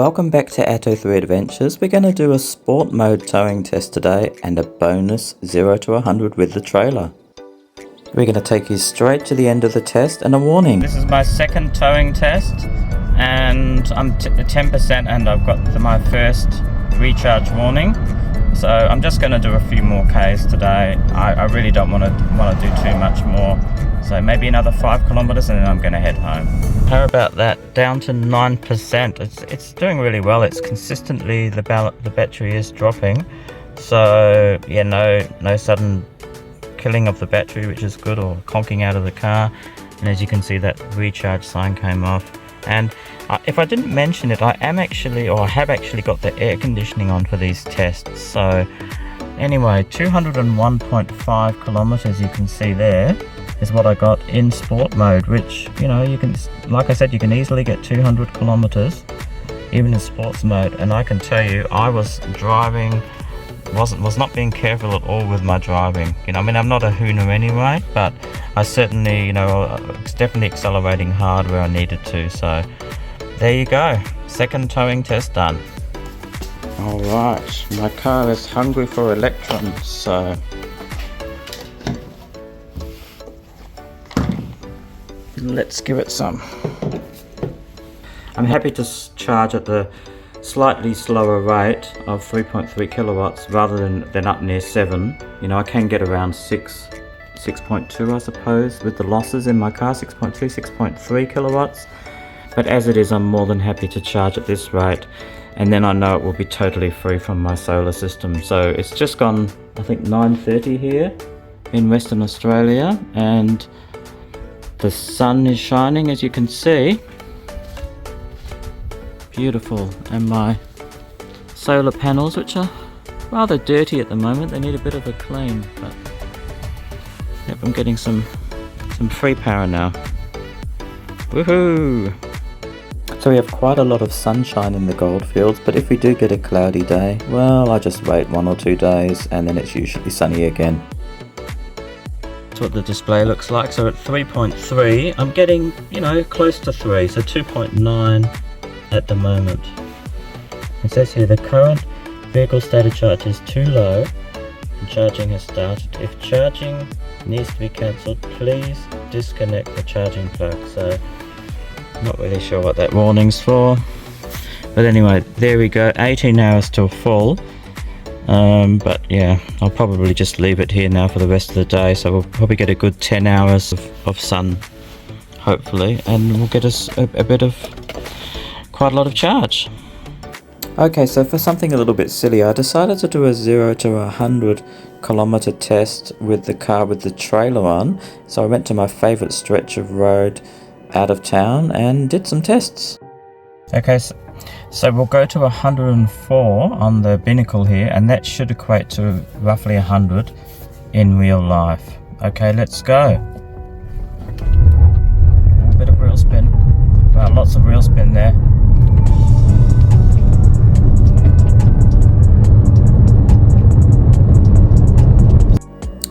Welcome back to Atto 3 Adventures. We're going to do a sport mode towing test today and a bonus 0 to 100 with the trailer. We're going to take you straight to the end of the test and a warning. This is my second towing test and I'm at 10% and I've got my first recharge warning. So I'm just going to do a few more Ks today. I really don't want to do too much more. So maybe another 5 kilometers and then I'm going to head home. How about that? Down to 9%. It's doing really well. It's consistently, the battery is dropping. So yeah, no sudden killing of the battery, which is good, or conking out of the car. And as you can see, that recharge sign came off. And if I didn't mention it, I have actually got the air conditioning on for these tests. So anyway, 201.5 kilometers you can see there is what I got in sport mode, which, you know, you can, like I said, you can easily get 200 kilometers even in sports mode. And I can tell you, I was driving, was not being careful at all with my driving. You know, I mean, I'm not a hooner anyway, but I certainly, you know, it's definitely accelerating hard where I needed to. So there you go, second towing test done. All right, my car is hungry for electrons, so let's give it some. I'm happy to charge at the slightly slower rate of 3.3 kilowatts rather than up near 7. You know, I can get around 6.2 I suppose with the losses in my car, 6.3 kilowatts. But as it is, I'm more than happy to charge at this rate, and then I know it will be totally free from my solar system. So it's just gone, I think, 9:30 here in Western Australia, and the sun is shining, as you can see. Beautiful. And my solar panels, which are rather dirty at the moment, they need a bit of a clean, but yep, I'm getting some free power now. Woohoo! So we have quite a lot of sunshine in the goldfields, but if we do get a cloudy day, well, I just wait 1 or 2 days and then it's usually sunny again. That's what the display looks like. So at 3.3, I'm getting, you know, close to 3, so 2.9 at the moment. It says here the current vehicle status charge is too low and charging has started. If charging needs to be cancelled, please disconnect the charging plug. So not really sure what that warning's for, but anyway, there we go, 18 hours till full. But yeah, I'll probably just leave it here now for the rest of the day, so we'll probably get a good 10 hours of sun, hopefully, and we'll get us a bit of, quite a lot of charge. Okay, so for something a little bit silly, I decided to do a 0 to 100 kilometer test with the car with the trailer on. So I went to my favorite stretch of road out of town and did some tests. Okay, so we'll go to 104 on the Binnacle here, and that should equate to roughly 100 in real life. Okay, let's go. A bit of wheel spin. Wow, lots of wheel spin there.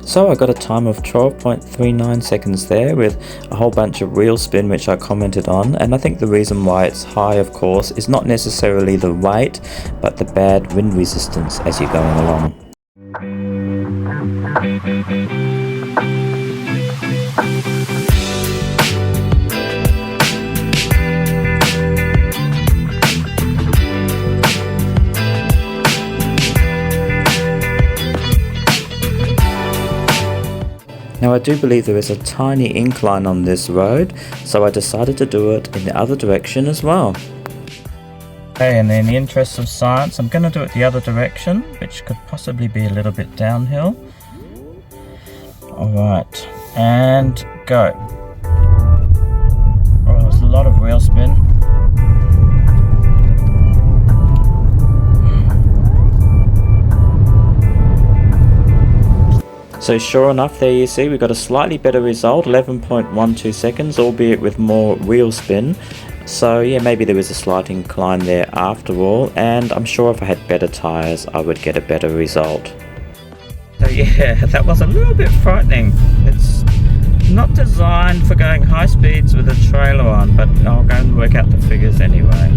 So I got a time of 12.39 seconds there with a whole bunch of wheel spin, which I commented on. And I think the reason why it's high, of course, is not necessarily the weight, but the bad wind resistance as you're going along. Now I do believe there is a tiny incline on this road, so I decided to do it in the other direction as well. Okay, and in the interest of science, I'm going to do it the other direction, which could possibly be a little bit downhill. Alright, and go. Oh, there's a lot of wheel spin. So sure enough, there you see we got a slightly better result, 11.12 seconds, albeit with more wheel spin. So yeah, maybe there was a slight incline there after all, and I'm sure if I had better tyres I would get a better result. So yeah, that was a little bit frightening. It's not designed for going high speeds with a trailer on, but I'll go and work out the figures anyway.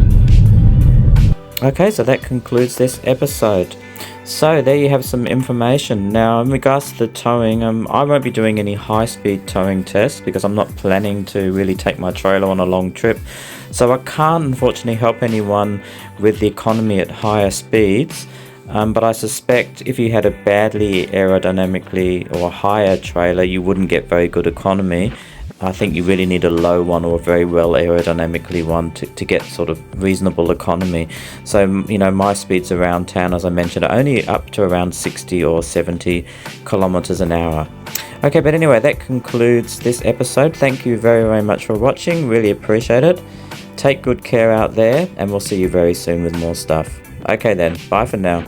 Okay, so that concludes this episode. So there you have some information. Now in regards to the towing, I won't be doing any high-speed towing tests because I'm not planning to really take my trailer on a long trip. So I can't unfortunately help anyone with the economy at higher speeds. But I suspect if you had a badly aerodynamically or higher trailer, you wouldn't get very good economy. I think you really need a low one or a very well aerodynamically one to get sort of reasonable economy. So, you know, my speeds around town, as I mentioned, are only up to around 60 or 70 kilometers an hour. Okay, but anyway, that concludes this episode. Thank you very, very much for watching. Really appreciate it. Take good care out there, and we'll see you very soon with more stuff. Okay then, bye for now.